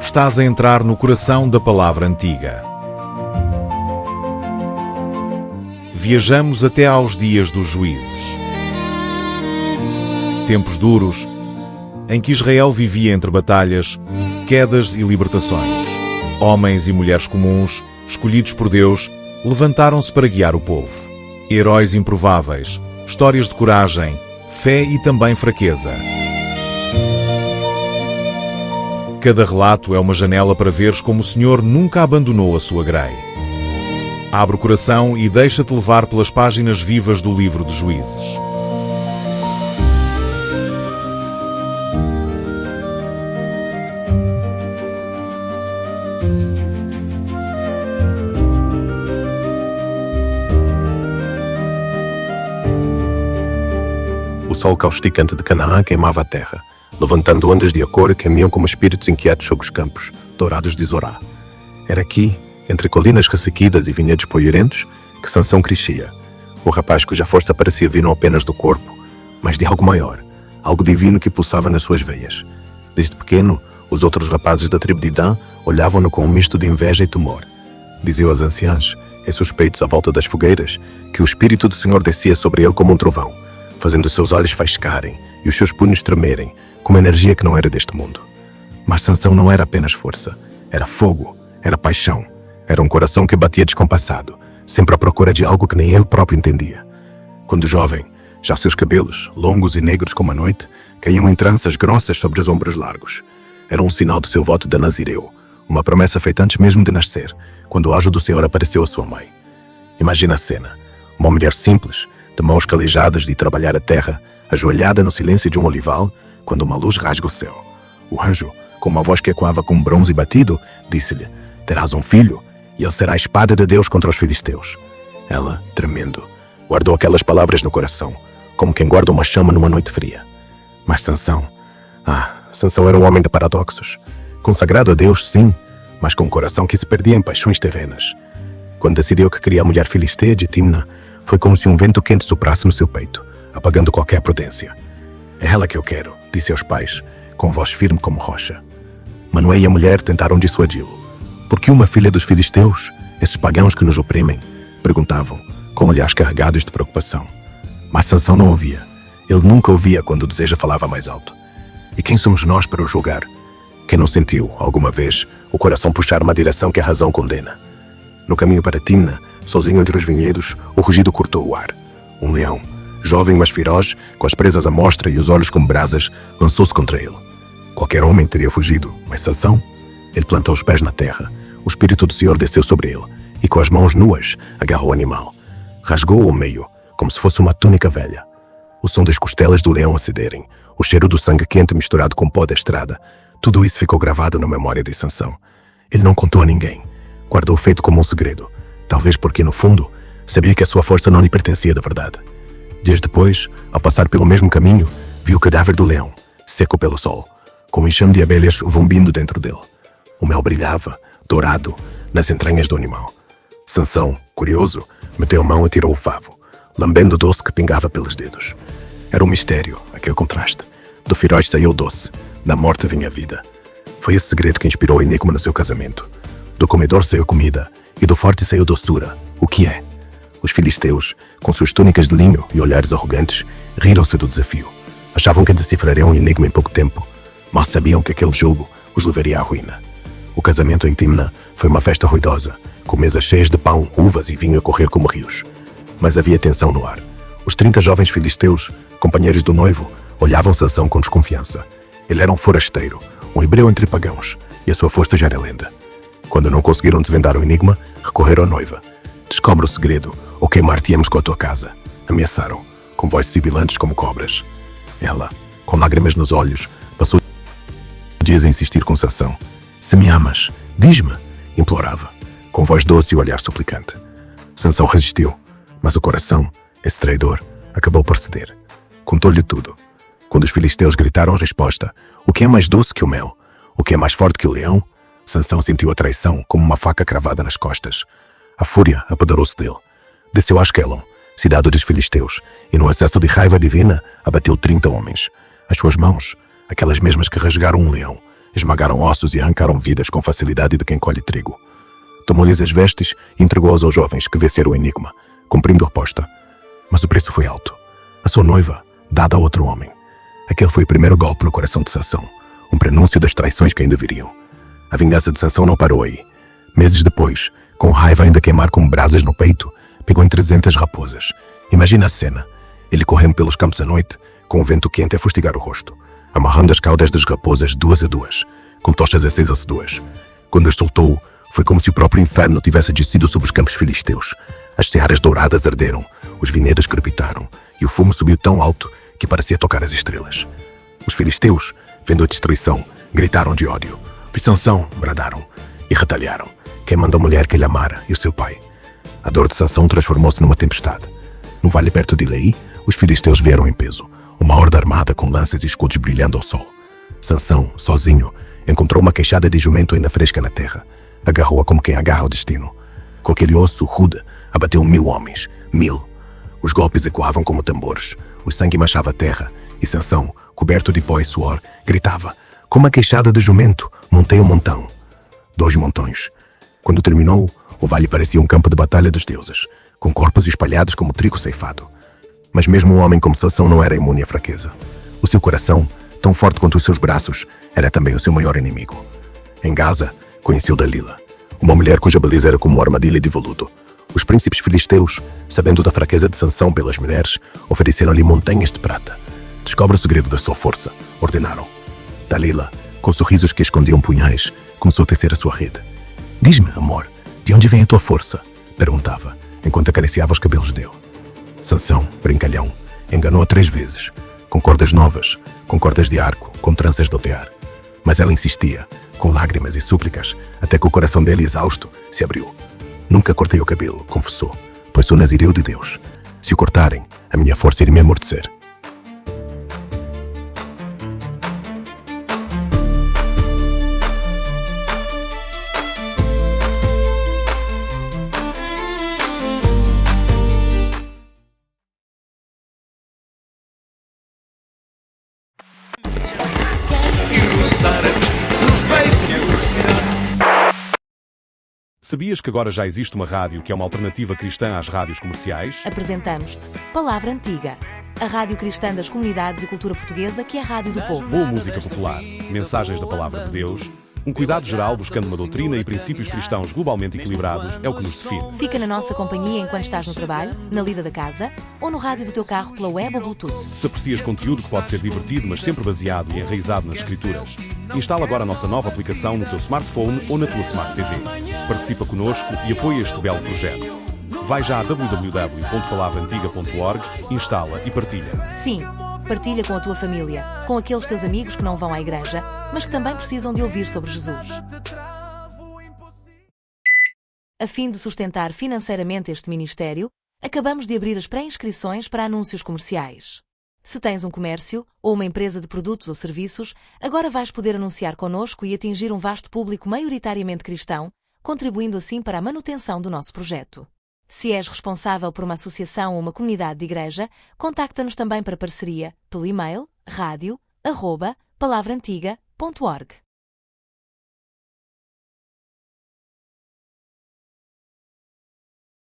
estás a entrar no coração da palavra antiga. Viajamos até aos dias dos juízes. Tempos duros, em que Israel vivia entre batalhas, quedas e libertações. Homens e mulheres comuns, escolhidos por Deus, levantaram-se para guiar o povo. Heróis improváveis, histórias de coragem, fé e também fraqueza. Cada relato é uma janela para veres como o Senhor nunca abandonou a sua grei. Abre o coração e deixa-te levar pelas páginas vivas do livro de Juízes. O sol causticante de Canaã queimava a terra, levantando ondas de acor que amiam como espíritos inquietos sobre os campos, dourados de Zorá. Era aqui, entre colinas ressequidas e vinhedos poeirentos, que Sansão crescia. O rapaz cuja força parecia vir não apenas do corpo, mas de algo maior, algo divino que pulsava nas suas veias. Desde pequeno, os outros rapazes da tribo de Dan olhavam-no com um misto de inveja e temor. Diziam as anciãs, em suspeitos à volta das fogueiras, que o Espírito do Senhor descia sobre ele como um trovão, fazendo os seus olhos faiscarem e os seus punhos tremerem, com uma energia que não era deste mundo. Mas Sansão não era apenas força, era fogo, era paixão, era um coração que batia descompassado, sempre à procura de algo que nem ele próprio entendia. Quando jovem, já seus cabelos, longos e negros como a noite, caíam em tranças grossas sobre os ombros largos. Era um sinal do seu voto de Nazireu, uma promessa feita antes mesmo de nascer, quando o anjo do Senhor apareceu à sua mãe. Imagina a cena, uma mulher simples, de mãos calejadas de trabalhar a terra, ajoelhada no silêncio de um olival, quando uma luz rasga o céu. O anjo, com uma voz que ecoava com bronze batido, disse-lhe: terás um filho, e ele será a espada de Deus contra os filisteus. Ela, tremendo, guardou aquelas palavras no coração, como quem guarda uma chama numa noite fria. Mas Sansão era um homem de paradoxos. Consagrado a Deus, sim, mas com um coração que se perdia em paixões terrenas. Quando decidiu que queria a mulher filisteia de Timna, foi como se um vento quente soprasse no seu peito, apagando qualquer prudência. É ela que eu quero, disse aos pais, com voz firme como rocha. Manoé e a mulher tentaram dissuadi-lo. Por que uma filha dos filisteus, esses pagãos que nos oprimem? Perguntavam, com olhares carregados de preocupação. Mas Sansão não ouvia. Ele nunca ouvia quando o desejo falava mais alto. E quem somos nós para o julgar? Quem não sentiu, alguma vez, o coração puxar uma direção que a razão condena? No caminho para Timna, sozinho entre os vinhedos, o rugido cortou o ar. Um leão, jovem mas feroz, com as presas à mostra e os olhos como brasas, lançou-se contra ele. Qualquer homem teria fugido, mas Sansão? Ele plantou os pés na terra. O Espírito do Senhor desceu sobre ele, e com as mãos nuas, agarrou o animal. Rasgou-o ao meio, como se fosse uma túnica velha. O som das costelas do leão a cederem, o cheiro do sangue quente misturado com pó da estrada, tudo isso ficou gravado na memória de Sansão. Ele não contou a ninguém. Guardou o feito como um segredo. Talvez porque, no fundo, sabia que a sua força não lhe pertencia de verdade. Dias depois, ao passar pelo mesmo caminho, viu o cadáver do leão, seco pelo sol, com um enxame de abelhas zumbindo dentro dele. O mel brilhava, dourado, nas entranhas do animal. Sansão, curioso, meteu a mão e tirou o favo, lambendo o doce que pingava pelos dedos. Era um mistério, aquele contraste. Do feroz saiu o doce, da morte vinha a vida. Foi esse segredo que inspirou o enigma no seu casamento. Do comedor saiu comida, e do forte saiu doçura. O que é? Os filisteus, com suas túnicas de linho e olhares arrogantes, riram-se do desafio. Achavam que decifrariam o enigma em pouco tempo, mas sabiam que aquele jogo os levaria à ruína. O casamento em Timna foi uma festa ruidosa, com mesas cheias de pão, uvas e vinho a correr como rios. Mas havia tensão no ar. Os 30 jovens filisteus, companheiros do noivo, olhavam Sansão com desconfiança. Ele era um forasteiro, um hebreu entre pagãos, e a sua força já era lenda. Quando não conseguiram desvendar o enigma, recorreram à noiva. Descobre o segredo, ou queimar-te-emos com a tua casa. Ameaçaram, com vozes sibilantes como cobras. Ela, com lágrimas nos olhos, passou dias a insistir com Sansão. Se me amas, diz-me, implorava, com voz doce e olhar suplicante. Sansão resistiu, mas o coração, esse traidor, acabou por ceder. Contou-lhe tudo. Quando os filisteus gritaram a resposta, o que é mais doce que o mel? O que é mais forte que o leão? Sansão sentiu a traição como uma faca cravada nas costas. A fúria apoderou-se dele. Desceu a Asquelon, cidade dos filisteus, e no acesso de raiva divina abateu 30 homens. As suas mãos, aquelas mesmas que rasgaram um leão, esmagaram ossos e arrancaram vidas com facilidade de quem colhe trigo. Tomou-lhes as vestes e entregou-as aos jovens que venceram o enigma, cumprindo a aposta. Mas o preço foi alto. A sua noiva, dada a outro homem. Aquele foi o primeiro golpe no coração de Sansão, um prenúncio das traições que ainda viriam. A vingança de Sansão não parou aí. Meses depois, com raiva ainda a queimar como brasas no peito, pegou em 300 raposas. Imagina a cena. Ele correndo pelos campos à noite, com o vento quente a fustigar o rosto, amarrando as caudas das raposas duas a duas, com tochas acesas duas. Quando as soltou, foi como se o próprio inferno tivesse descido sobre os campos filisteus. As searas douradas arderam, os vinhedos crepitaram, e o fumo subiu tão alto que parecia tocar as estrelas. Os filisteus, vendo a destruição, gritaram de ódio. Por Sansão, bradaram, e retalharam, queimando a mulher que ele amara e o seu pai. A dor de Sansão transformou-se numa tempestade. No vale perto de Leí, os filisteus vieram em peso, uma horda armada com lanças e escudos brilhando ao sol. Sansão, sozinho, encontrou uma queixada de jumento ainda fresca na terra. Agarrou-a como quem agarra o destino. Com aquele osso rude, abateu 1000 homens. 1000. Os golpes ecoavam como tambores. O sangue manchava a terra. E Sansão, coberto de pó e suor, gritava: com uma queixada de jumento, montei um montão. 2 montões. Quando terminou, o vale parecia um campo de batalha dos deuses, com corpos espalhados como trigo ceifado. Mas mesmo um homem como Sansão não era imune à fraqueza. O seu coração, tão forte quanto os seus braços, era também o seu maior inimigo. Em Gaza, conheceu Dalila, uma mulher cuja beleza era como uma armadilha de veludo. Os príncipes filisteus, sabendo da fraqueza de Sansão pelas mulheres, ofereceram-lhe montanhas de prata. Descobre o segredo da sua força, ordenaram. Dalila, com sorrisos que escondiam punhais, começou a tecer a sua rede. Diz-me, amor, de onde vem a tua força? Perguntava, enquanto acariciava os cabelos dele. Sansão, brincalhão, enganou-a 3 vezes, com cordas novas, com cordas de arco, com tranças de altear. Mas ela insistia, com lágrimas e súplicas, até que o coração dele, exausto, se abriu. Nunca cortei o cabelo, confessou, pois sou nazireu de Deus. Se o cortarem, a minha força iria me amortecer. Sabias que agora já existe uma rádio que é uma alternativa cristã às rádios comerciais? Apresentamos-te Palavra Antiga, a rádio cristã das comunidades e cultura portuguesa que é a rádio do povo. Boa música popular, mensagens da Palavra de Deus, um cuidado geral buscando uma doutrina e princípios cristãos globalmente equilibrados é o que nos define. Fica na nossa companhia enquanto estás no trabalho, na lida da casa ou no rádio do teu carro pela web ou Bluetooth. Se aprecias conteúdo que pode ser divertido, mas sempre baseado e enraizado nas Escrituras, instala agora a nossa nova aplicação no teu smartphone ou na tua Smart TV. Participa connosco e apoia este belo projeto. Vai já a www.palavraantiga.org, instala e partilha. Sim, partilha com a tua família, com aqueles teus amigos que não vão à igreja, mas que também precisam de ouvir sobre Jesus. A fim de sustentar financeiramente este ministério, acabamos de abrir as pré-inscrições para anúncios comerciais. Se tens um comércio ou uma empresa de produtos ou serviços, agora vais poder anunciar connosco e atingir um vasto público maioritariamente cristão, contribuindo assim para a manutenção do nosso projeto. Se és responsável por uma associação ou uma comunidade de igreja, contacta-nos também para parceria pelo e-mail radio@palavraantiga.org.